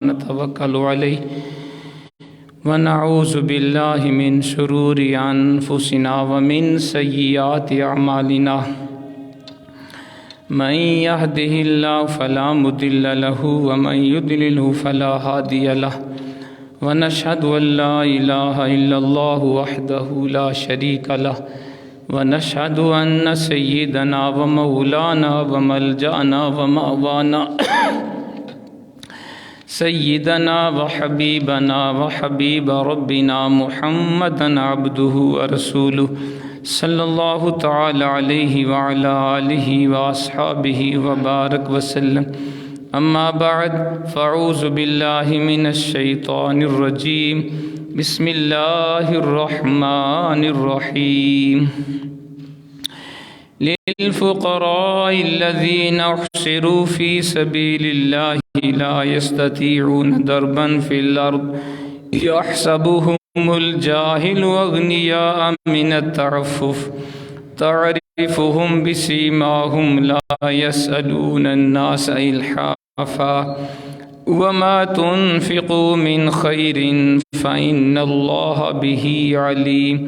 نتوکل علیہ ونعوذ باللہ من شرور انفسنا ومن سیئات اعمالنا من یهده اللہ فلا مضل له ومن یضلل فلا ہادی له ونشهد ان لا الہ الا اللہ وحدہ لا شریک له ونشهد ان سیدنا ومولانا وملجأنا ومأوانا سیدنا وحبیبنا وحبیب ربنا محمدا عبدہ ورسولہ صلی اللہ تعالی علیہ وعلا آلہ واصحابہ وبارک وسلم اما بعد فاعوذ باللہ من الشیطان الرجیم بسم اللہ الرحمن الرحیم للفقراء الذين احصروا في سبيل الله لا يستطيعون ضربا في الأرض يحسبهم الجاهل أغنياء من التعفف تعرفهم بسيماهم لا يسألون الناس إلحافا وما تنفقوا من خير فإن الله به عليم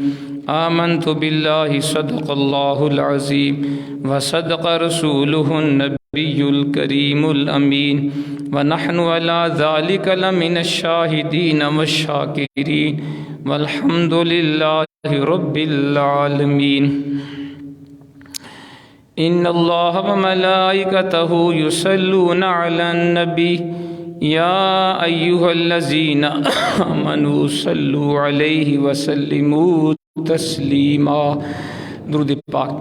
آمنت بالله صدق الله العظيم وصدق رسوله النبي الكريم الأمين ونحن على ذلك لمن الشاهدين والشاكرين والحمد لله رب العالمين إن الله وملائكته يصلون على النبي يا أيها الذين آمنوا صلوا عليه وسلموا تسلیما درود پاک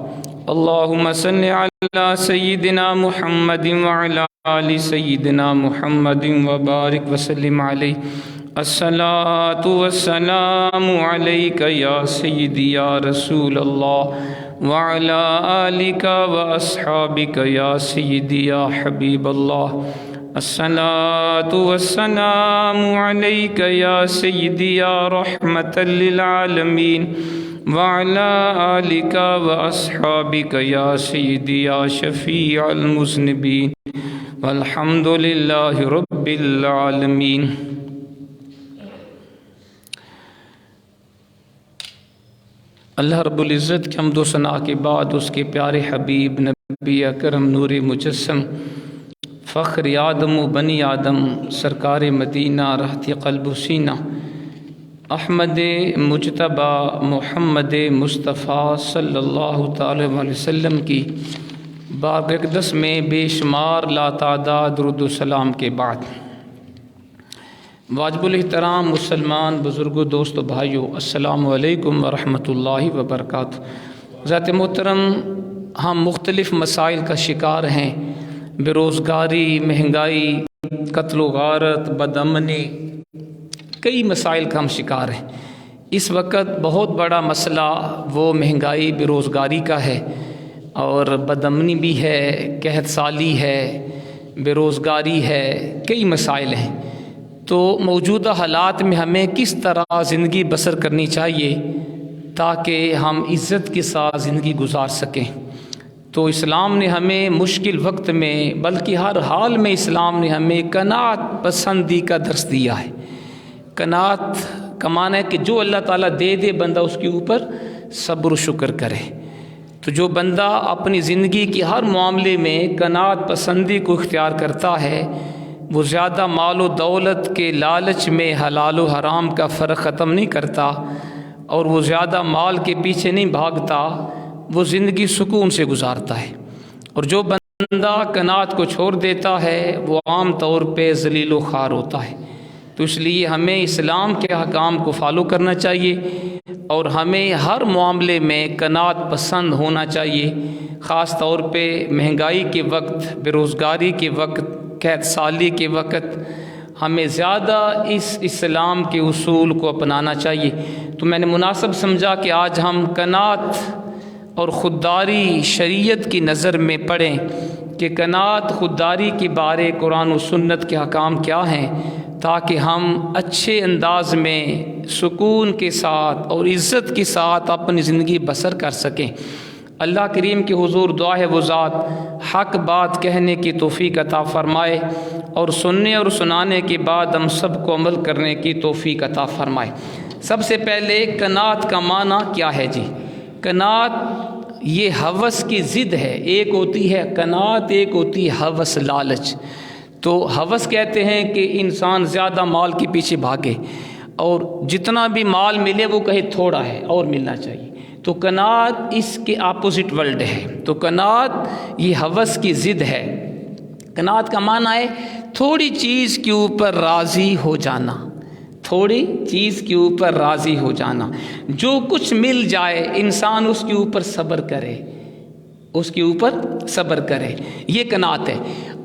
اللہم صل علی سیدنا محمد وعلی آل سیدنا محمد وبارک وسلم علیہ الصلاة والسلام علیک یا سیدی یا رسول اللہ وعلی آلک واصحابک یا سیدی یا حبیب اللہ الصلاة والسلام علیک یا سیدی یا رحمت للعالمین وعلى آلک واصحابک یا سیدی یا شفیع المذنبین والحمد للہ رب العالمین۔ اللہ رب العزت کی حمد و ثنا کے بعد اس کے پیارے حبیب نبی اکرم نور مجسم فخر آدم و بنی آدم سرکار مدینہ رحت قلب و سینہ احمد مجتبی محمد مصطفیٰ صلی اللہ تعالی علیہ وسلم کی بارگاہ اقدس میں بے شمار لاتعداد درود و سلام کے بعد واجب الاحترام مسلمان بزرگوں دوستو بھائیو السلام علیکم ورحمۃ اللہ وبرکاتہ۔ ذات محترم ہم مختلف مسائل کا شکار ہیں، بے روزگاری، مہنگائی، قتل و غارت، بدامنی، کئی مسائل کا ہم شکار ہیں۔ اس وقت بہت بڑا مسئلہ وہ مہنگائی، بے روزگاری کا ہے اور بدامنی بھی ہے، قحط سالی ہے، بے روزگاری ہے، کئی مسائل ہیں۔ تو موجودہ حالات میں ہمیں کس طرح زندگی بسر کرنی چاہیے تاکہ ہم عزت کے ساتھ زندگی گزار سکیں۔ تو اسلام نے ہمیں مشکل وقت میں بلکہ ہر حال میں اسلام نے ہمیں قناعت پسندی کا درس دیا ہے۔ قناعت کا معنی ہے کہ جو اللہ تعالیٰ دے دے بندہ اس کے اوپر صبر و شکر کرے۔ تو جو بندہ اپنی زندگی کی ہر معاملے میں قناعت پسندی کو اختیار کرتا ہے، وہ زیادہ مال و دولت کے لالچ میں حلال و حرام کا فرق ختم نہیں کرتا اور وہ زیادہ مال کے پیچھے نہیں بھاگتا، وہ زندگی سکون سے گزارتا ہے۔ اور جو بندہ قناعت کو چھوڑ دیتا ہے وہ عام طور پہ ذلیل و خوار ہوتا ہے۔ تو اس لیے ہمیں اسلام کے احکام کو فالو کرنا چاہیے اور ہمیں ہر معاملے میں قناعت پسند ہونا چاہیے، خاص طور پہ مہنگائی کے وقت، بے روزگاری کے وقت، قحط سالی کے وقت ہمیں زیادہ اس اسلام کے اصول کو اپنانا چاہیے۔ تو میں نے مناسب سمجھا کہ آج ہم قناعت اور خودداری شریعت کی نظر میں پڑھیں کہ قناعت خودداری کے بارے قرآن و سنت کے احکام کیا ہیں، تاکہ ہم اچھے انداز میں سکون کے ساتھ اور عزت کے ساتھ اپنی زندگی بسر کر سکیں۔ اللہ کریم کے حضور دعا ہے وہ ذات حق بات کہنے کی توفیق عطا فرمائے اور سننے اور سنانے کے بعد ہم سب کو عمل کرنے کی توفیق عطا فرمائے۔ سب سے پہلے قناعت کا معنی کیا ہے جی؟ قناعت یہ ہوس کی ضد ہے، ایک ہوتی ہے قناعت، ایک ہوتی ہے ہوس لالچ۔ تو ہوس کہتے ہیں کہ انسان زیادہ مال کے پیچھے بھاگے اور جتنا بھی مال ملے وہ کہے تھوڑا ہے اور ملنا چاہیے، تو قناعت اس کے اپوزٹ ورلڈ ہے۔ تو قناعت یہ ہوس کی ضد ہے۔ قناعت کا معنی ہے تھوڑی چیز کے اوپر راضی ہو جانا، تھوڑی چیز کے اوپر راضی ہو جانا، جو کچھ مل جائے انسان اس کے اوپر صبر کرے، اس کے اوپر صبر کرے، یہ قناعت ہے۔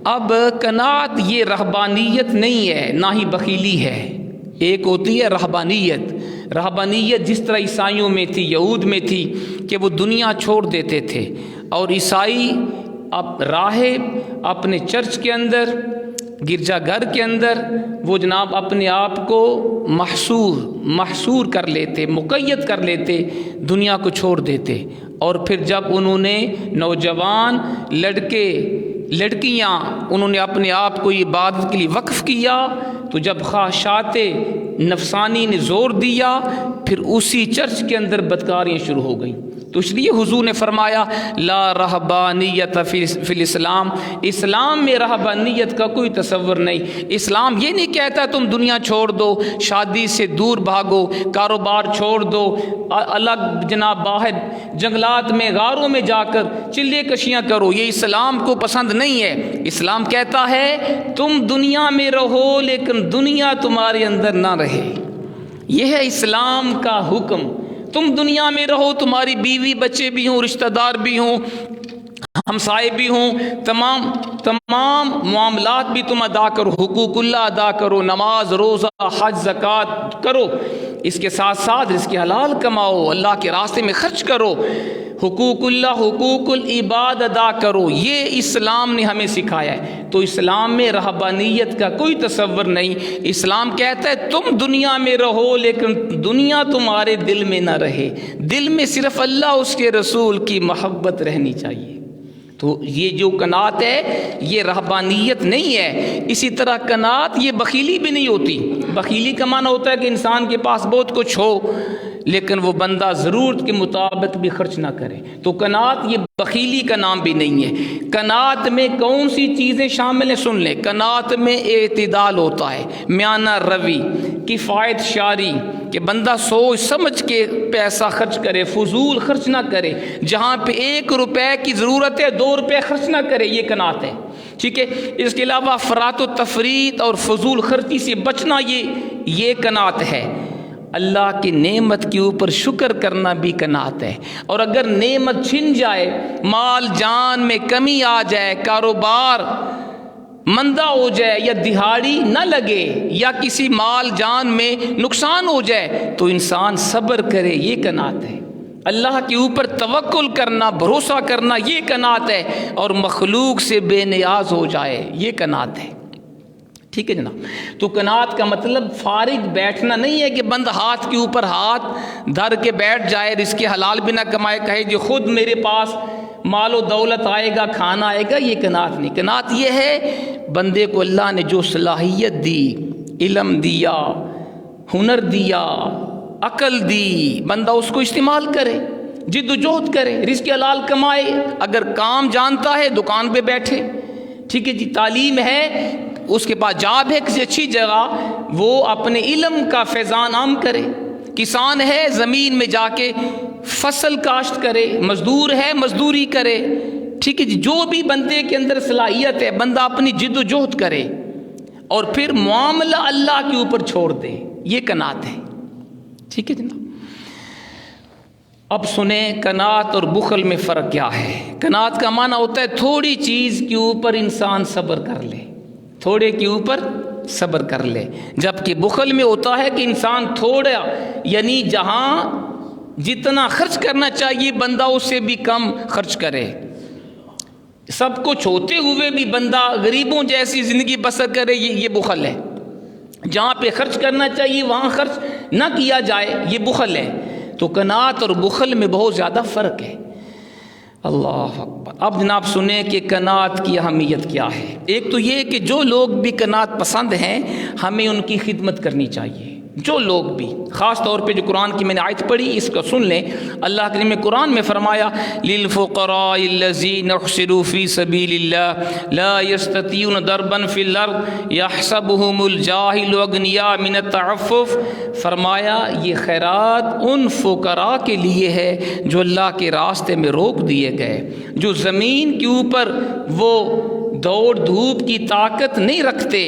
اب قناعت یہ رہبانیت نہیں ہے، نہ ہی بخیلی ہے۔ ایک ہوتی ہے رہبانیت، رہبانیت جس طرح عیسائیوں میں تھی، یہود میں تھی کہ وہ دنیا چھوڑ دیتے تھے، اور عیسائی اب راہب اپنے چرچ کے اندر، گرجا گھر کے اندر وہ جناب اپنے آپ کو محصور کر لیتے، مقید کر لیتے، دنیا کو چھوڑ دیتے، اور پھر جب انہوں نے نوجوان لڑکے لڑکیاں انہوں نے اپنے آپ کو عبادت کے لیے وقف کیا، تو جب خواہشات نفسانی نے زور دیا، پھر اسی چرچ کے اندر بدکاریاں شروع ہو گئیں۔ تو اس لیے حضور نے فرمایا لا رہبانیت فی الاسلام، اسلام میں رہبانیت کا کوئی تصور نہیں۔ اسلام یہ نہیں کہتا تم دنیا چھوڑ دو، شادی سے دور بھاگو، کاروبار چھوڑ دو، الگ جناب باہر جنگلات میں غاروں میں جا کر چلے کشیاں کرو، یہ اسلام کو پسند نہیں ہے۔ اسلام کہتا ہے تم دنیا میں رہو لیکن دنیا تمہارے اندر نہ رہے، یہ ہے اسلام کا حکم۔ تم دنیا میں رہو، تمہاری بیوی بچے بھی ہوں، رشتہ دار بھی ہوں، ہمسائے بھی ہوں، تمام معاملات بھی تم ادا کرو، حقوق اللہ ادا کرو، نماز روزہ حج زکوٰۃ کرو، اس کے ساتھ ساتھ رزق حلال کماؤ، اللہ کے راستے میں خرچ کرو، حقوق اللہ حقوق العباد ادا کرو، یہ اسلام نے ہمیں سکھایا ہے۔ تو اسلام میں رہبانیت کا کوئی تصور نہیں۔ اسلام کہتا ہے تم دنیا میں رہو لیکن دنیا تمہارے دل میں نہ رہے، دل میں صرف اللہ اس کے رسول کی محبت رہنی چاہیے۔ تو یہ جو قناعت ہے یہ رہبانیت نہیں ہے۔ اسی طرح قناعت یہ بخیلی بھی نہیں ہوتی۔ بخیلی کا معنی ہوتا ہے کہ انسان کے پاس بہت کچھ ہو لیکن وہ بندہ ضرورت کے مطابق بھی خرچ نہ کرے، تو قناعت یہ بخیلی کا نام بھی نہیں ہے۔ قناعت میں کون سی چیزیں شامل ہیں سن لیں۔ قناعت میں اعتدال ہوتا ہے، میانہ روی، کفایت شاری، کہ بندہ سوچ سمجھ کے پیسہ خرچ کرے، فضول خرچ نہ کرے، جہاں پہ 1 روپے کی ضرورت ہے 2 روپے خرچ نہ کرے، یہ قناعت ہے، ٹھیک ہے۔ اس کے علاوہ افراط و تفریط اور فضول خرچی سے بچنا، یہ قناعت ہے۔ اللہ کی نعمت کے اوپر شکر کرنا بھی قناعت ہے۔ اور اگر نعمت چھن جائے، مال جان میں کمی آ جائے، کاروبار مندہ ہو جائے، یا دہاڑی نہ لگے، یا کسی مال جان میں نقصان ہو جائے، تو انسان صبر کرے، یہ قناعت ہے۔ اللہ کے اوپر توکل کرنا، بھروسہ کرنا، یہ قناعت ہے۔ اور مخلوق سے بے نیاز ہو جائے، یہ قناعت ہے، ٹھیک ہے جناب۔ تو قناعت کا مطلب فارغ بیٹھنا نہیں ہے کہ بند ہاتھ کے اوپر ہاتھ دھر کے بیٹھ جائے، رزق حلال بھی نہ کمائے، کہے جو خود میرے پاس مال و دولت آئے گا، کھانا آئے گا، یہ قناعت نہیں۔ قناعت یہ ہے بندے کو اللہ نے جو صلاحیت دی، علم دیا، ہنر دیا، عقل دی، بندہ اس کو استعمال کرے، جد و جہد کرے، رزق حلال کمائے۔ اگر کام جانتا ہے دکان پہ بیٹھے، ٹھیک ہے جی، تعلیم ہے، اس کے پاس جاب ہے کسی اچھی جگہ، وہ اپنے علم کا فیضان عام کرے۔ کسان ہے زمین میں جا کے فصل کاشت کرے، مزدور ہے مزدوری کرے، ٹھیک ہے جی، جو بھی بندے کے اندر صلاحیت ہے بندہ اپنی جد و جہد کرے اور پھر معاملہ اللہ کے اوپر چھوڑ دے، یہ قناعت ہے، ٹھیک ہے جناب۔ اب سنیں قناعت اور بخل میں فرق کیا ہے۔ قناعت کا معنی ہوتا ہے تھوڑی چیز کے اوپر انسان صبر کر لے، تھوڑے کے اوپر صبر کر لے، جبکہ بخل میں ہوتا ہے کہ انسان تھوڑا، یعنی جہاں جتنا خرچ کرنا چاہیے بندہ اس سے بھی کم خرچ کرے، سب کچھ ہوتے ہوئے بھی بندہ غریبوں جیسی زندگی بسر کرے، یہ بخل ہے۔ جہاں پہ خرچ کرنا چاہیے وہاں خرچ نہ کیا جائے، یہ بخل ہے۔ تو قناعت اور بخل میں بہت زیادہ فرق ہے۔ اللہ اکبر۔ اب جناب سنیں کہ قناعت کی اہمیت کیا ہے۔ ایک تو یہ کہ جو لوگ بھی قناعت پسند ہیں ہمیں ان کی خدمت کرنی چاہیے، جو لوگ بھی، خاص طور پہ جو قرآن کی میں نے آیت پڑھی اس کو سن لیں۔ اللہ کریم نے قرآن میں فرمایا للفقراء الذین احصروا فی سبیل اللہ لا یستطیعون ضربا فی الارض یحسبهم الجاہل اغنیاء من التعفف، فرمایا یہ خیرات ان فقراء کے لیے ہے جو اللہ کے راستے میں روک دیے گئے، جو زمین کے اوپر وہ دوڑ دھوپ کی طاقت نہیں رکھتے،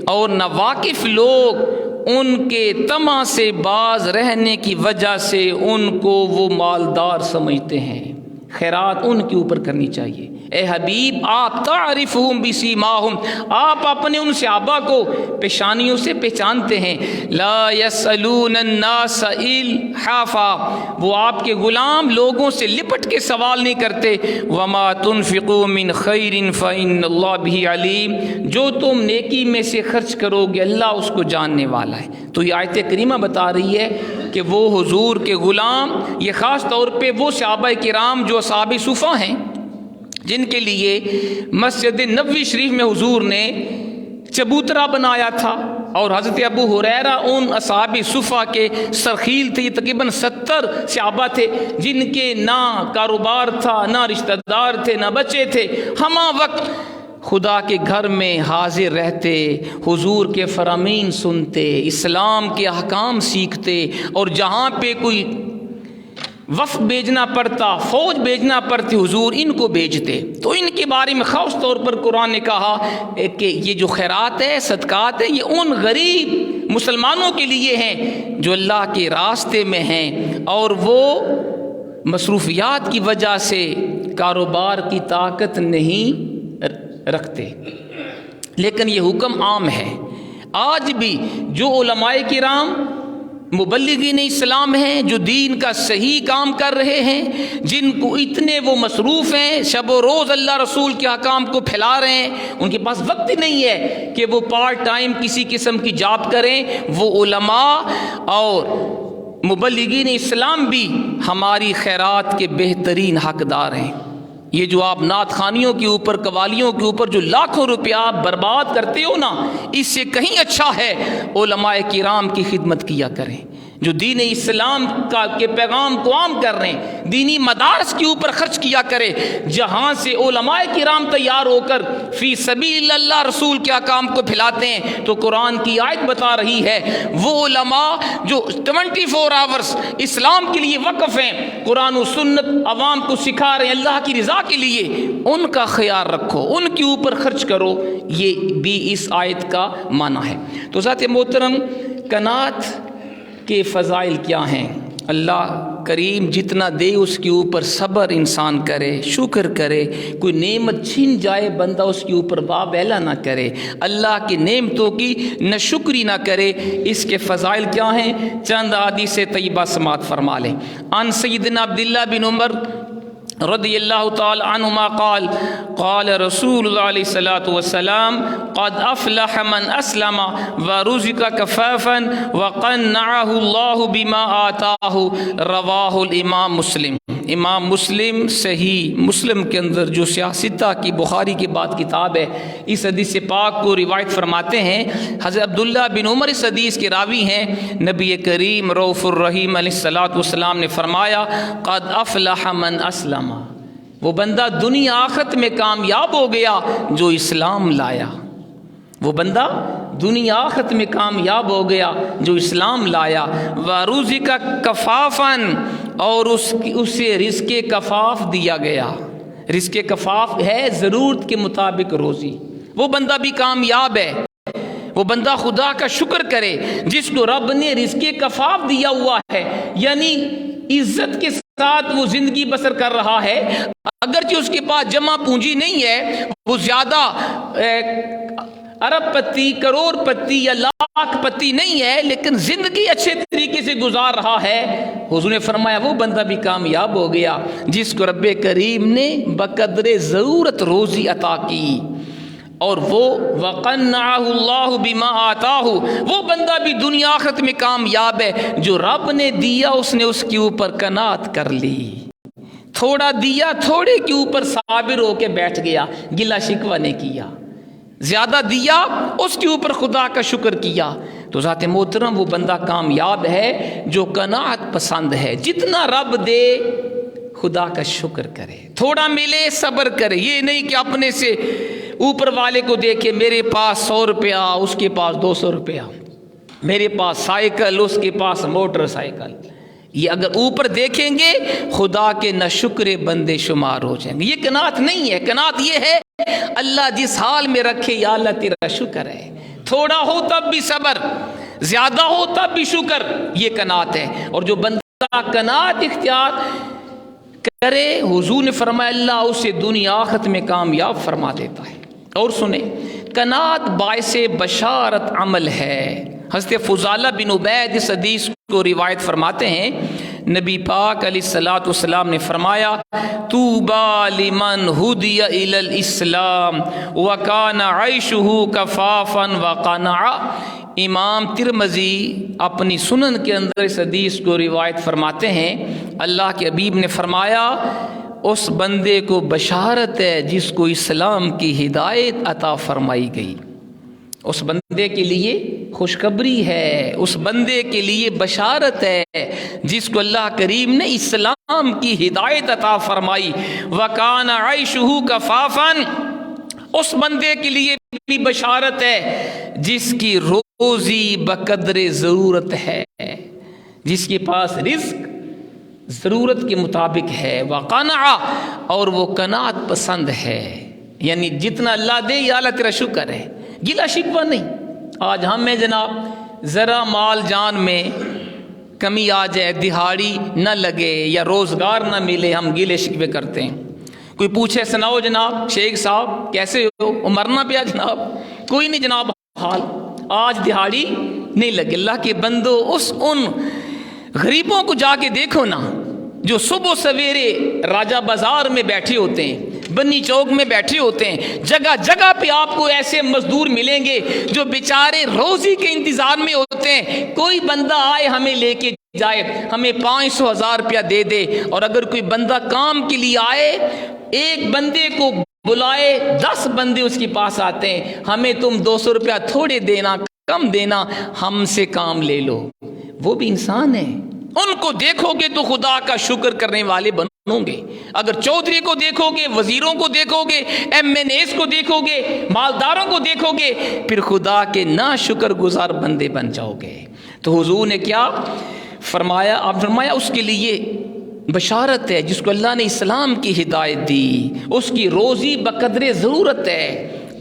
اور ناواقف لوگ ان کے طمع سے باز رہنے کی وجہ سے ان کو وہ مالدار سمجھتے ہیں۔ خیرات ان کے اوپر کرنی چاہیے۔ اے حبیب آپ تعرفہم بسیماہم، آپ اپنے ان صحابہ کو پیشانیوں سے پہچانتے ہیں۔ لا یسألون الناس الحافا، وہ آپ کے غلام لوگوں سے لپٹ کے سوال نہیں کرتے۔ وما تنفقوا من خیر فإن اللہ بہ علیم، جو تم نیکی میں سے خرچ کرو گے اللہ اس کو جاننے والا ہے۔ تو یہ آیت کریمہ بتا رہی ہے کہ وہ حضور کے غلام، یہ خاص طور پہ وہ صحابہ کرام جو اصحاب صفہ ہیں جن کے لیے مسجد نبوی شریف میں حضور نے چبوترا بنایا تھا، اور حضرت ابو ہریرہ ان اصحاب صفہ کے سرخیل تھے۔ یہ تقریباً 70 صحابہ تھے جن کے نہ کاروبار تھا، نہ رشتہ دار تھے، نہ بچے تھے، ہمہ وقت خدا کے گھر میں حاضر رہتے، حضور کے فرامین سنتے، اسلام کے احکام سیکھتے، اور جہاں پہ کوئی وفد بھیجنا پڑتا، فوج بھیجنا پڑتی، حضور ان کو بھیجتے۔ تو ان کے بارے میں خاص طور پر قرآن نے کہا کہ یہ جو خیرات ہے، صدقات ہے، یہ ان غریب مسلمانوں کے لیے ہیں جو اللہ کے راستے میں ہیں اور وہ مصروفیات کی وجہ سے کاروبار کی طاقت نہیں رکھتے۔ لیکن یہ حکم عام ہے۔ آج بھی جو علماء کرام مبلغین اسلام ہیں، جو دین کا صحیح کام کر رہے ہیں، جن کو اتنے وہ مصروف ہیں، شب و روز اللہ رسول کے احکام کو پھیلا رہے ہیں، ان کے پاس وقت ہی نہیں ہے کہ وہ پارٹ ٹائم کسی قسم کی جاب کریں۔ وہ علماء اور مبلغین اسلام بھی ہماری خیرات کے بہترین حقدار ہیں۔ یہ جو آپ نعت خوانیوں کے اوپر، قوالیوں کے اوپر جو لاکھوں روپیہ آپ برباد کرتے ہو نا، اس سے کہیں اچھا ہے علماء کرام کی خدمت کیا کریں جو دین اسلام کے پیغام کو عام کر رہے ہیں۔ دینی مدارس کے اوپر خرچ کیا کرے، جہاں سے علماء کرام تیار ہو کر فی سبیل اللہ رسول کے احکام کو پھیلاتے ہیں۔ تو قرآن کی آیت بتا رہی ہے وہ علماء جو 24 آورز اسلام کے لیے وقف ہیں، قرآن و سنت عوام کو سکھا رہے ہیں اللہ کی رضا کے لیے، ان کا خیال رکھو، ان کے اوپر خرچ کرو۔ یہ بھی اس آیت کا معنی ہے۔ تو ذات محترم، قناعت کے فضائل کیا ہیں؟ اللہ کریم جتنا دے اس کے اوپر صبر انسان کرے، شکر کرے۔ کوئی نعمت چھن جائے بندہ اس کے اوپر بابیلا نہ کرے، اللہ کی نعمتوں کی ناشکری نہ کرے۔ اس کے فضائل کیا ہیں؟ چند حدیث طیبہ سماعت فرما لیں۔ عن سیدنا عبداللہ بن عمر رضی اللہ تعالی عنہما قال قال رسول اللہ علیہ الصلوۃ والسلام قد افلح من اسلم ورزق کفافا وقنعه اللہ بما آتاہ، رواہ الامام مسلم۔ امام مسلم صحیح مسلم کے اندر جو سیاستہ کی بخاری کے بعد کتاب ہے، اس حدیث پاک کو روایت فرماتے ہیں حضرت عبداللہ بن عمر، اس حدیث کے راوی ہیں۔ نبی کریم رؤوف الرحیم علیہ الصلوۃ والسلام نے فرمایا قد افلح من اسلم، وہ بندہ دنیا آخرت میں کامیاب ہو گیا جو اسلام لایا۔ وہ بندہ دنیا آخرت میں کامیاب ہو گیا جو اسلام لایا۔ وَرُزِقَ كَفَافًا، اور اسے رزق کفاف دیا گیا۔ رزق کفاف ہے ضرورت کے مطابق روزی۔ وہ بندہ بھی کامیاب ہے، وہ بندہ خدا کا شکر کرے جس کو رب نے رزق کفاف دیا ہوا ہے، یعنی عزت کے ساتھ وہ زندگی بسر کر رہا ہے۔ اگرچہ اس کے پاس جمع پونجی نہیں ہے، وہ زیادہ ارب پتی، کروڑ پتی یا لاکھ پتی نہیں ہے، لیکن زندگی اچھے طریقے سے گزار رہا ہے۔ حضور نے فرمایا وہ بندہ بھی کامیاب ہو گیا جس کو رب کریم نے بقدر ضرورت روزی عطا کی۔ اور وہ وَقَنَّعَهُ اللَّهُ بِمَا آتَاهُ، وہ بندہ بھی دنیا آخرت میں کامیاب ہے جو رب نے دیا اس نے اس کے اوپر قناعت کر لی۔ تھوڑا دیا، تھوڑے کے اوپر صابر ہو کے بیٹھ گیا، گلا شکوہ نہیں کیا، زیادہ دیا اس کے اوپر خدا کا شکر کیا، تو ذات محترم وہ بندہ کامیاب ہے جو قناعت پسند ہے۔ جتنا رب دے خدا کا شکر کرے، تھوڑا ملے صبر کرے، یہ نہیں کہ اپنے سے اوپر والے کو دیکھے میرے پاس 100 روپیہ اس کے پاس 200 روپیہ، میرے پاس سائیکل اس کے پاس موٹر سائیکل، یہ اگر اوپر دیکھیں گے خدا کے ناشکرے بندے شمار ہو جائیں گے۔ یہ قناعت نہیں ہے، قناعت یہ ہے اللہ جس حال میں رکھے یا اللہ تیرا شکر ہے، تھوڑا ہو تب بھی صبر، زیادہ ہو تب بھی شکر، یہ قناعت ہے۔ اور جو بندہ قناعت اختیار کرے، حضور نے فرمایا اللہ اسے دنیا آخرت میں کامیاب فرما دیتا ہے۔ اور سنیں، قناعت باعث بشارت عمل ہے۔ حضرت فضالہ بن عبید اس حدیث کو روایت فرماتے ہیں، نبی پاک علیہ الصلوۃ والسلام نے فرمایا طوبی لمن ہدی الی الاسلام وکان عیشہ کفافا وقنعا۔ امام ترمذی اپنی سنن کے اندر اس حدیث کو روایت فرماتے ہیں، اللہ کے حبیب نے فرمایا اس بندے کو بشارت ہے جس کو اسلام کی ہدایت عطا فرمائی گئی، اس بندے کے لیے خوشخبری ہے، اس بندے کے لیے بشارت ہے جس کو اللہ کریم نے اسلام کی ہدایت عطا فرمائی۔ وَكَانَ عَيْشُهُ كَفَافًا، اس بندے کے لیے بھی بشارت ہے جس کی روزی بقدر ضرورت ہے، جس کے پاس رزق ضرورت کے مطابق ہے۔ وَقَنَعَ، اور وہ قناعت پسند ہے، یعنی جتنا اللہ دے یا اللہ تیرا شکر ہے، گلا شکوہ نہیں۔ آج ہم میں جناب ذرا مال جان میں کمی آ جائے، دہاڑی نہ لگے یا روزگار نہ ملے، ہم گلے شکوے کرتے ہیں۔ کوئی پوچھے سناؤ جناب شیخ صاحب کیسے ہو، مرنا پیا جناب، کوئی نہیں جناب حال، آج دہاڑی نہیں لگے۔ اللہ کے بندو ان غریبوں کو جا کے دیکھو نا جو صبح سویرے راجہ بازار میں بیٹھے ہوتے ہیں، بنی چوک میں بیٹھے ہوتے ہیں، جگہ جگہ پہ آپ کو ایسے مزدور ملیں گے جو بیچارے روزی کے انتظار میں ہوتے ہیں۔ کوئی بندہ آئے ہمیں لے کے جائے، ہمیں 500,000 روپیہ دے دے، اور اگر کوئی بندہ کام کے لیے آئے، ایک بندے کو بلائے 10 بندے اس کے پاس آتے ہیں، ہمیں تم 200 روپیہ تھوڑے دینا، کم دینا، ہم سے کام لے لو۔ وہ بھی انسان ہے، ان کو دیکھو گے تو خدا کا شکر کرنے والے بنو گے۔ اگر چودھری کو دیکھو گے، وزیروں کو دیکھو گے، MNAs کو دیکھو گے، مالداروں کو دیکھو گے، پھر خدا کے نا شکر گزار بندے بن جاؤ گے۔ تو حضور نے کیا فرمایا؟ آپ فرمایا اس کے لیے بشارت ہے جس کو اللہ نے اسلام کی ہدایت دی، اس کی روزی بقدر ضرورت ہے،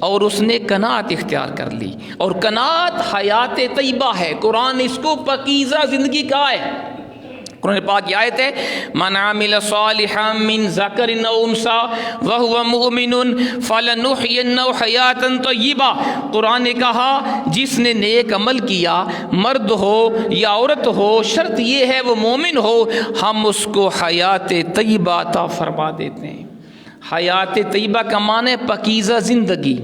اور اس نے قناعت اختیار کر لی۔ اور قناعت حیات طیبہ ہے، قرآن اس کو پاکیزہ زندگی کہا ہے۔ قرآن پاک کی آیت ہے من عمل صالحا من ذکر او انثی وهو مؤمن فلنحینہ حیاۃ طیبہ۔ قرآن نے کہا جس نے نیک عمل کیا، مرد ہو یا عورت ہو، شرط یہ ہے وہ مومن ہو، ہم اس کو حیات طیبہ عطا فرما دیتے ہیں۔ حیات طیبہ کا معنی ہے پاکیزہ زندگی۔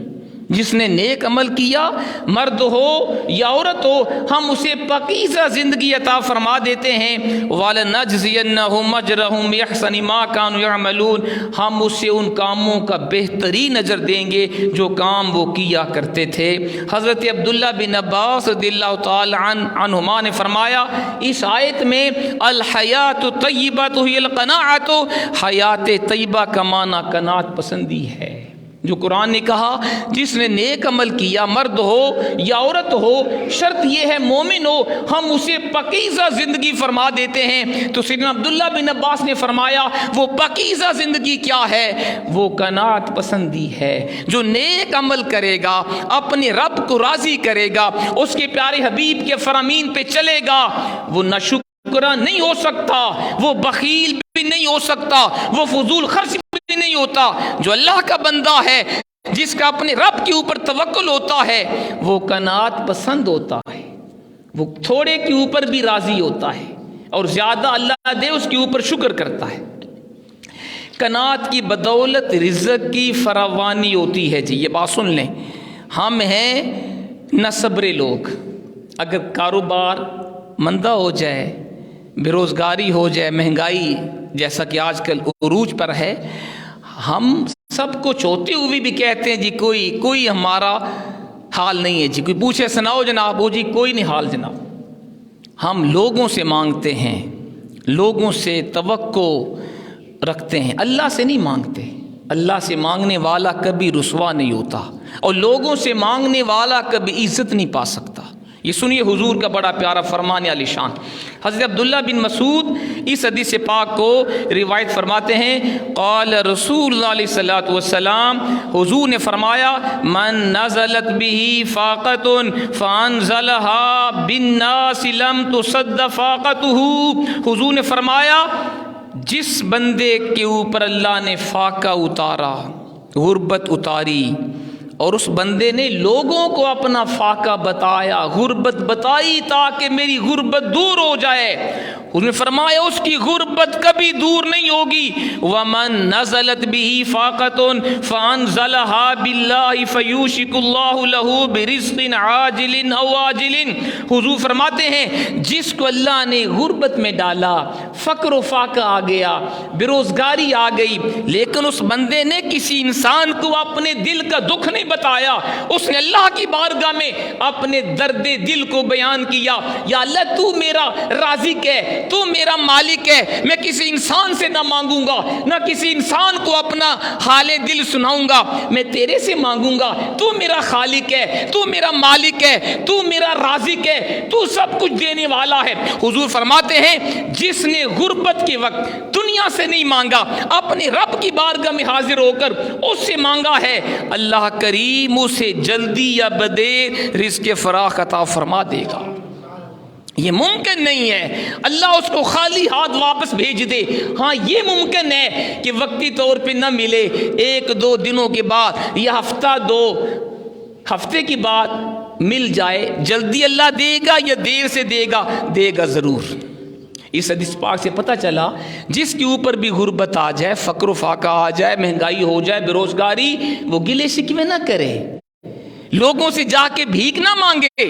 جس نے نیک عمل کیا، مرد ہو یا عورت ہو، ہم اسے پاکیزہ زندگی عطا فرما دیتے ہیں۔ وَلَنَجْزِيَنَّهُمْ أَجْرَهُمْ بِأَحْسَنِ مَا كَانُوا يَعْمَلُونَ، ہم اسے ان کاموں کا بہترین اجر دیں گے جو کام وہ کیا کرتے تھے۔ حضرت عبداللہ بن عباس رضی اللہ تعالی عنہما نے فرمایا اس آیت میں الحیات الطیبۃ ہی القناعۃ، حیات طیبہ کا معنی قناعت پسندی ہے۔ جو قرآن نے کہا جس نے نیک عمل کیا، مرد ہو یا عورت ہو، شرط یہ ہے مومن ہو، ہم اسے پاکیزہ زندگی فرما دیتے ہیں۔ تو سیدنا عبداللہ بن عباس نے فرمایا وہ پاکیزہ زندگی کیا ہے؟ وہ قناعت پسندی ہے۔ جو نیک عمل کرے گا، اپنے رب کو راضی کرے گا، اس کے پیارے حبیب کے فرامین پہ چلے گا، وہ ناشکرا نہیں ہو سکتا، وہ بخیل بھی نہیں ہو سکتا، وہ فضول خرچ بھی نہیں ہوتا۔ جو اللہ کا بندہ ہے، جس کا اپنے رب کے اوپر توکل ہوتا ہے، وہ قناعت پسند ہوتا ہے، وہ تھوڑے کے اوپر بھی راضی ہوتا ہے، اور زیادہ اللہ دے اس کے اوپر شکر کرتا ہے۔ قناعت کی بدولت رزق کی فراوانی ہوتی ہے۔ جی یہ بات سن لیں، ہم ہیں نہ صبرے لوگ، اگر کاروبار مندہ ہو جائے، بے روزگاری ہو جائے، مہنگائی جیسا کہ آج کل عروج پر ہے، ہم سب کچھ ہوتے ہوئے بھی کہتے ہیں جی کوئی ہمارا حال نہیں ہے، جی کوئی پوچھے سناؤ جناب، وہ جی کوئی نہیں حال جناب۔ ہم لوگوں سے مانگتے ہیں، لوگوں سے توقع رکھتے ہیں، اللہ سے نہیں مانگتے۔ اللہ سے مانگنے والا کبھی رسوا نہیں ہوتا، اور لوگوں سے مانگنے والا کبھی عزت نہیں پا سکتا۔ یہ سنیے حضور کا بڑا پیارا فرمان عالی شان۔ حضرت عبداللہ بن مسعود اس حدیث پاک کو روایت فرماتے ہیں، قال رسول اللہ علیہ الصلوۃ والسلام، حضور نے فرمایا، من نزلت به فاقة فانزلها بالناس لم تصد فاقته۔ حضور نے فرمایا جس بندے کے اوپر اللہ نے فاقہ اتارا، غربت اتاری، اور اس بندے نے لوگوں کو اپنا فاقہ بتایا، غربت بتائی تاکہ میری غربت دور ہو جائے، اس نے فرمایا اس کی غربت کبھی دور نہیں ہوگی۔ وَمَن نَزَلَتْ بِهِ فَاقَةٌ فَأَنزَلَهَا بِاللَّهِ فَيُوشِكُ اللَّهُ لَهُ بِرِزْقٍ عَاجِلٍ أَوْ آجِلٍ۔ حضور فرماتے ہیں جس کو اللہ نے غربت میں ڈالا، فقر و فاقہ آ گیا، بے روزگاری آ گئی، لیکن اس بندے نے کسی انسان کو اپنے دل کا دکھ نہیں بتایا، اس نے اللہ کی بارگاہ میں اپنے درد دل کو بیان کیا، یا اللہ تو میرا رازق ہے، تو میرا مالک ہے، میں کسی انسان سے نہ مانگوں گا، نہ کسی انسان کو اپنا حال دل سناؤں گا، میں تیرے سے مانگوں گا، تو میرا خالق ہے، تو میرا مالک ہے، تو میرا رازق ہے، تو سب کچھ دینے والا ہے۔ حضور فرماتے ہیں جس نے غربت کے وقت دنیا سے نہیں مانگا، اپنے رب کی بارگاہ میں حاضر ہو کر اس سے مانگا ہے، اللہ کریم اسے جلدی یا بدیر رزق فراخ عطا فرما دے گا۔ یہ ممکن نہیں ہے اللہ اس کو خالی ہاتھ واپس بھیج دے۔ ہاں یہ ممکن ہے کہ وقتی طور پہ نہ ملے، ایک دو دنوں کے بعد یا ہفتے کی بعد مل جائے، جلدی اللہ دے گا یا دیر سے دے گا ضرور۔ اس حدیث پاک سے پتہ چلا جس کے اوپر بھی غربت آ جائے، فقر و فاقہ آ جائے، مہنگائی ہو جائے، بے روزگاری، وہ گلے شکوے نہ کرے، لوگوں سے جا کے بھیک نہ مانگے،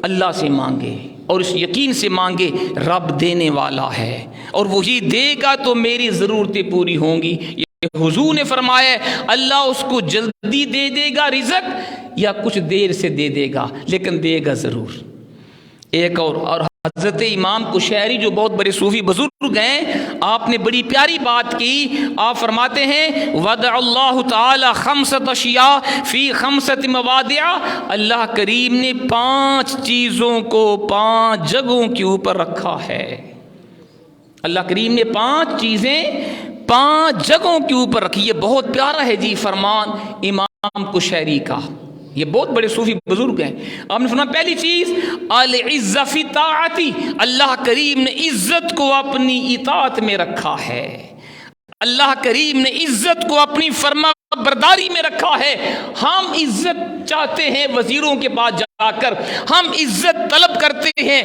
اللہ سے مانگے، اور اس یقین سے مانگے رب دینے والا ہے، اور وہی دے گا تو میری ضرورتیں پوری ہوں گی۔ حضور نے فرمایا اللہ اس کو جلدی دے دے گا رزق، یا کچھ دیر سے دے دے گا، لیکن دے گا ضرور۔ ایک اور حضرت امام کشیری جو بہت بڑے صوفی بزرگ ہیں، آپ نے بڑی پیاری بات کی۔ آپ فرماتے ہیں وَدَعَ اللَّهُ تَعَالَى خَمْسَةَ أَشْيَاءَ فِي خَمْسَةِ مَوَاضِعَ، اللہ کریم نے 5 چیزوں کو 5 جگہوں کے اوپر رکھا ہے۔ اللہ کریم نے 5 چیزیں 5 جگہوں کے اوپر رکھی۔ یہ بہت پیارا ہے جی فرمان امام کشیری کا، یہ بہت بڑے صوفی بزرگ ہیں۔ آپ نے فرمایا پہلی چیز العزہ فی طاعتی، اللہ کریم نے عزت کو اپنی اطاعت میں رکھا ہے، اللہ کریم نے عزت کو اپنی فرما برداری میں رکھا ہے۔ ہم عزت چاہتے ہیں وزیروں کے پاس جا کر، ہم عزت طلب کرتے ہیں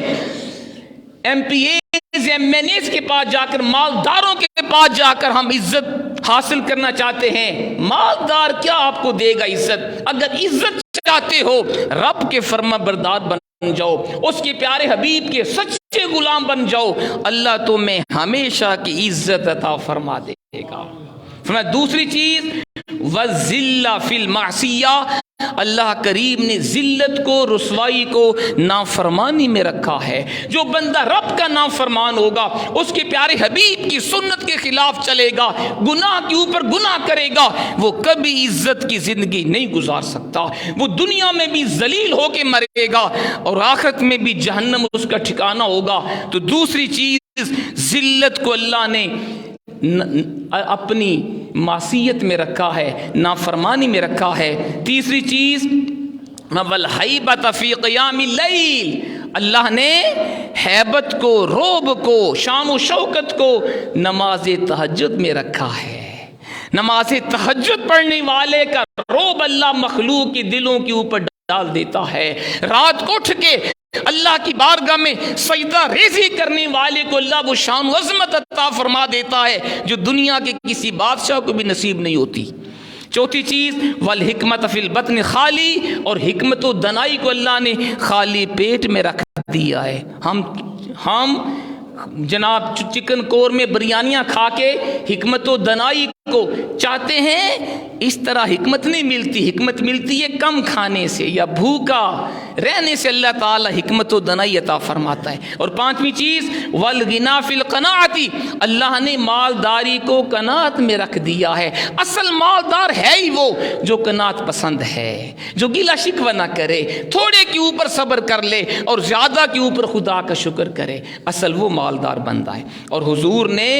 M P As M N As کے پاس جا کر، مالداروں کے پاس جا کر ہم عزت حاصل کرنا چاہتے ہیں۔ مالدار کیا آپ کو دے گا عزت؟ اگر عزت چاہتے ہو رب کے فرما بردار بن جاؤ، اس کے پیارے حبیب کے سچے غلام بن جاؤ، اللہ تمہیں ہمیشہ کی عزت عطا فرما دے گا۔ فرمایا دوسری چیز وَالذِّلَّ فِي الْمَعْصِيَّةِ، اللہ کریم نے ذلت کو، رسوائی کو نافرمانی میں رکھا ہے۔ جو بندہ رب کا نافرمان ہوگا، اس کے پیارے حبیب کی سنت کے خلاف چلے گا، گناہ کے اوپر گناہ کرے گا، وہ کبھی عزت کی زندگی نہیں گزار سکتا۔ وہ دنیا میں بھی ذلیل ہو کے مرے گا، اور آخرت میں بھی جہنم اس کا ٹھکانہ ہوگا۔ تو دوسری چیز ذلت کو اللہ نے اپنی معصیت میں رکھا ہے، نافرمانی میں رکھا ہے۔ تیسری چیز وَالْحَيْبَةَ فِي قِيَامِ اللَّيْلِ، اللہ نے ہیبت کو، روب کو، شام و شوکت کو نماز تہجد میں رکھا ہے۔ نماز تہجد پڑھنے والے کا روب اللہ مخلوق کے دلوں کے اوپر ڈال دیتا ہے۔ رات کو اٹھ کے اللہ کی بارگاہ میں سجدہ ریزی کرنے والے کو اللہ وہ شان و عظمت عطا فرما دیتا ہے جو دنیا کے کسی بادشاہ کو بھی نصیب نہیں ہوتی۔ چوتھی چیز والحکمت فی البطن خالی، اور حکمت و دنائی کو اللہ نے خالی پیٹ میں رکھ دیا ہے۔ ہم جناب چکن قورمے بریانیاں کھا کے حکمت و دنائی کو چاہتے ہیں، اس طرح حکمت نہیں ملتی، حکمت ملتی ہے کم کھانے سے یا بھوکا رہنے سے اللہ تعالیٰ حکمت و دنائی عطا فرماتا ہے۔ اور پانچویں چیز والغنا فی القناعۃ، اللہ نے مالداری کو قناعت میں رکھ دیا ہے۔ اصل مالدار ہے ہی وہ جو قناعت پسند ہے، جو گلہ شکوہ نہ کرے، تھوڑے کے اوپر صبر کر لے اور زیادہ کے اوپر خدا کا شکر کرے، اصل وہ مالدار بندہ ہے۔ اور حضور نے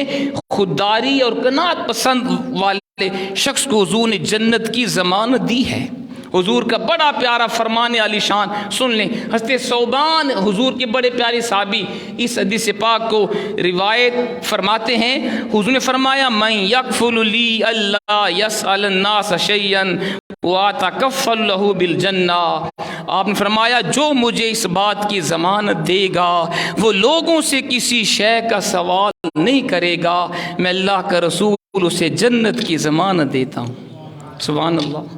خودداری اور قناعت پسند والے شخص کو حضور نے جنت کی ضمانت دی ہے۔ حضور کا بڑا پیارا فرمان علی شان سن لیں، حضرت ثوبان حضور کے بڑے پیارے صحابی اس حدیث پاک کو روایت فرماتے ہیں، حضور نے فرمایا من یکفل لی اللہ یسأل الناس شیئا واتکفل لہ بالجنہ، آپ نے فرمایا جو مجھے اس بات کی ضمانت دے گا وہ لوگوں سے کسی شے کا سوال نہیں کرے گا، میں اللہ کا رسول اسے جنت کی ضمانت دیتا ہوں۔ سبحان اللہ۔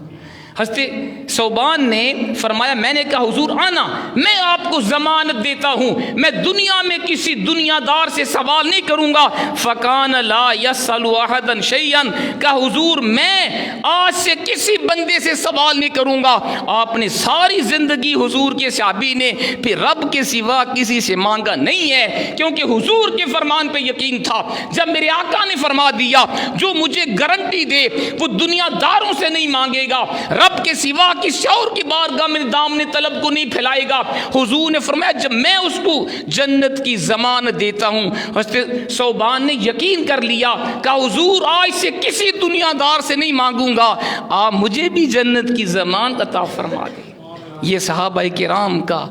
حضرت ثوبان نے فرمایا میں نے کہا حضور آنا، میں آپ کو ضمانت دیتا ہوں میں دنیا میں کسی دنیا دار سے سوال نہیں کروں گا۔ فکان لا یسأل احدا شیئا، کہا حضور میں آج سے کسی بندے سے سوال نہیں کروں گا۔ آپ نے ساری زندگی حضور کے صحابی نے پھر رب کے سوا کسی سے مانگا نہیں ہے، کیونکہ حضور کے فرمان پہ یقین تھا۔ جب میرے آقا نے فرما دیا جو مجھے گارنٹی دے وہ دنیا داروں سے نہیں مانگے گا، رب کے سوا کسی اور کی بارگاہ میں دامن طلب کو نہیں پھیلائے گا، حضور نے فرمایا جب میں اس کو جنت کی ضمانت دیتا ہوں۔ حضرت ثوبان نے یقین کر لیا، کہا حضور آج سے کسی دنیا دار سے نہیں مانگوں گا، آپ مجھے بھی جنت کی ضمانت عطا فرما دیں۔ یہ صحابہ کرام کا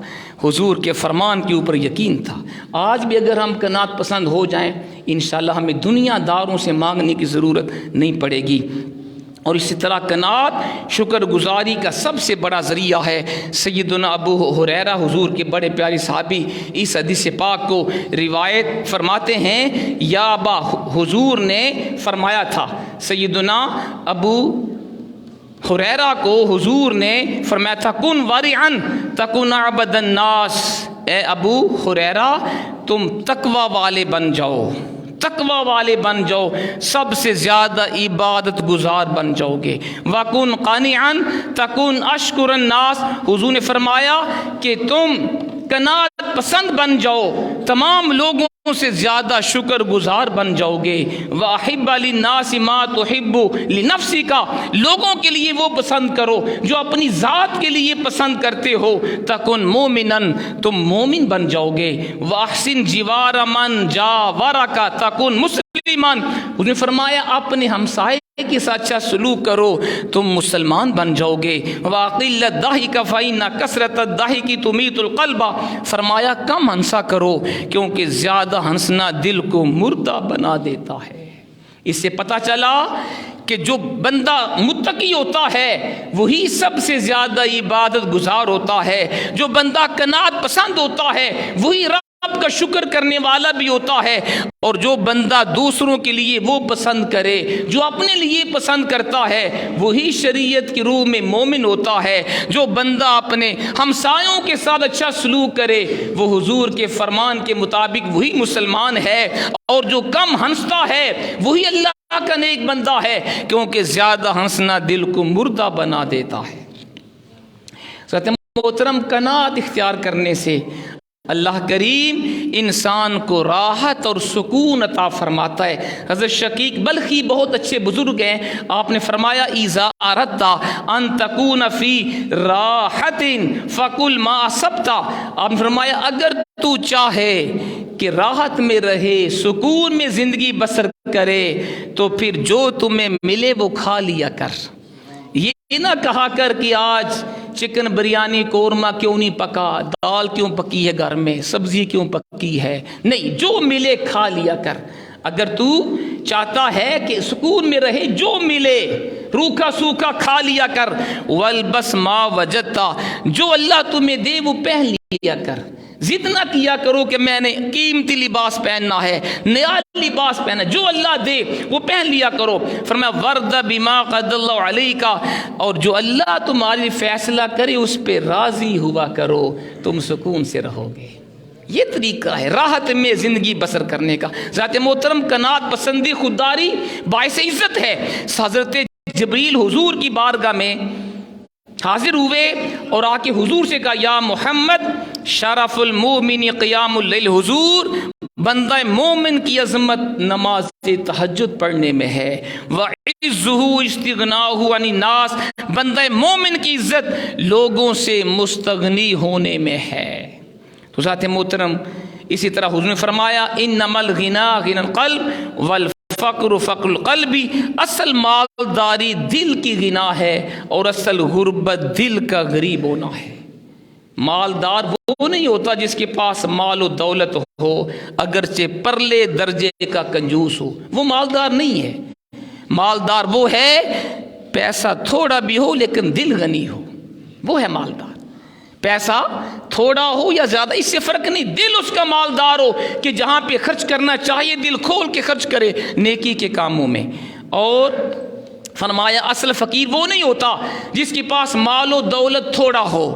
حضور کے فرمان کے اوپر یقین تھا۔ آج بھی اگر ہم قناعت پسند ہو جائیں انشاءاللہ ہمیں دنیا داروں سے مانگنے کی ضرورت نہیں پڑے گی۔ اور اسی طرح قناعت شکر گزاری کا سب سے بڑا ذریعہ ہے۔ سیدنا ابو ہریرہ حضور کے بڑے پیارے صحابی اس حدیث پاک کو روایت فرماتے ہیں، یا ابا، حضور نے فرمایا تھا، سیدنا ابو ہریرہ کو حضور نے فرمایا تھا کن ورعا تکن عبد الناس، اے ابو ہریرہ تم تقوی والے بن جاؤ، تقوی والے بن جاؤ، سب سے زیادہ عبادت گزار بن جاؤ گے۔ وَكُنْ قَانِعًا تَكُنْ أَشْكُرَ النَّاسِ، حضور نے فرمایا کہ تم قناعت پسند بن جاؤ، تمام لوگوں سے زیادہ شکر گزار بن جاؤ گے۔ وَأَحِبَّ لِلنَّاسِ مَا تُحِبُّ لِنَفْسِكَ، لوگوں کے لیے وہ پسند کرو جو اپنی ذات کے لیے پسند کرتے ہو۔ تَكُنْ مُؤْمِنًا، تم مومن بن جاؤ گے۔ وَأَحْسِنْ جِوَارَ مَنْ جَاوَرَكَ تَكُنْ مُسْلِمًا، اس نے فرمایا اپنے ہمسائے کے ساتھ اچھا سلوک کرو تم مسلمان بن جاؤ گے۔ وَأَقِلَّ الضَّحِكَ فَإِنَّ كَثْرَةَ الضَّحِكِ تُمِيتُ الْقَلْبَ، فرمایا کم ہنسا کرو کیونکہ زیادہ ہنسنا دل کو مردہ بنا دیتا ہے۔ اس سے پتہ چلا کہ جو بندہ متقی ہوتا ہے وہی سب سے زیادہ عبادت گزار ہوتا ہے، جو بندہ قناعت پسند ہوتا ہے وہی رب کا شکر کرنے والا بھی ہوتا ہے، اور جو بندہ دوسروں کے لیے وہ پسند کرے جو اپنے لیے پسند کرتا ہے وہی شریعت کی روح میں مومن ہوتا ہے۔ جو بندہ اپنے ہمسایوں کے ساتھ اچھا سلوک کرے وہ حضور کے فرمان کے مطابق وہی مسلمان ہے، اور جو کم ہنستا ہے وہی اللہ کا نیک بندہ ہے، کیونکہ زیادہ ہنسنا دل کو مردہ بنا دیتا ہے۔ محترم، قناعت اختیار کرنے سے اللہ کریم انسان کو راحت اور سکون عطا فرماتا ہے۔ حضرت شقیق بلخی بہت اچھے بزرگ ہیں، آپ نے فرمایا اذا اردت ان تکون فی راحت فقل ما اصبت، آپ نے فرمایا اگر تو چاہے کہ راحت میں رہے، سکون میں زندگی بسر کرے تو پھر جو تمہیں ملے وہ کھا لیا کر۔ یہ نہ کہا کر کہ آج چکن بریانی قورمہ کیوں نہیں پکا، دال کیوں پکی ہے گھر میں، سبزی کیوں پکی ہے، نہیں، جو ملے کھا لیا کر۔ اگر تو چاہتا ہے کہ سکون میں رہے جو ملے روکھا سوکھا کھا لیا کر۔ والبس ما وجدتا، جو اللہ تمہیں دے وہ پہن لیا کر، ضد نہ کیا کرو کہ میں نے قیمتی لباس پہننا ہے، نیا لباس پہننا، جو اللہ دے وہ پہن لیا کرو۔ فرمایا ورد بما قد اللہ علیک، اور جو اللہ تمہارے فیصلہ کرے اس پہ راضی ہوا کرو، تم سکون سے رہو گے۔ یہ طریقہ ہے راحت میں زندگی بسر کرنے کا۔ ذات محترم قناعت پسندی خودداری باعث عزت ہے۔ حضرت جبریل حضور کی بارگاہ میں حاضر ہوئے اور آ کے حضور سے کہا یا محمد شرف المومن قیام اللیل، حضور بندہ مومن کی عظمت نماز تہجد پڑھنے میں ہے، وعزہ استغناہ عن الناس، بندہ مومن کی عزت لوگوں سے مستغنی ہونے میں ہے۔ تو ذات محترم اسی طرح حضور نے فرمایا انما الغنا غنى القلب والفقر فقر القلب، اصل مالداری دل کی غنا ہے اور اصل غربت دل کا غریب ہونا ہے۔ مالدار وہ نہیں ہوتا جس کے پاس مال و دولت ہو اگرچہ پرلے درجے کا کنجوس ہو، وہ مالدار نہیں ہے۔ مالدار وہ ہے پیسہ تھوڑا بھی ہو لیکن دل غنی ہو، وہ ہے مالدار۔ پیسہ تھوڑا ہو یا زیادہ اس سے فرق نہیں، دل اس کا مالدار ہو کہ جہاں پہ خرچ کرنا چاہیے دل کھول کے خرچ کرے نیکی کے کاموں میں۔ اور فرمایا اصل فقیر وہ نہیں ہوتا جس کے پاس مال و دولت تھوڑا ہو،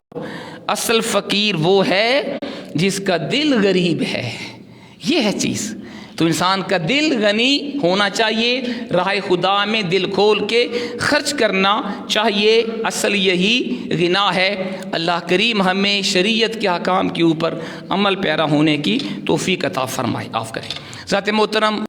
اصل فقیر وہ ہے جس کا دل غریب ہے۔ یہ ہے چیز۔ تو انسان کا دل غنی ہونا چاہیے، راہ خدا میں دل کھول کے خرچ کرنا چاہیے، اصل یہی غنا ہے۔ اللہ کریم ہمیں شریعت کے احکام کے اوپر عمل پیرا ہونے کی توفیق عطا فرمائے۔ آف کریں ذات محترم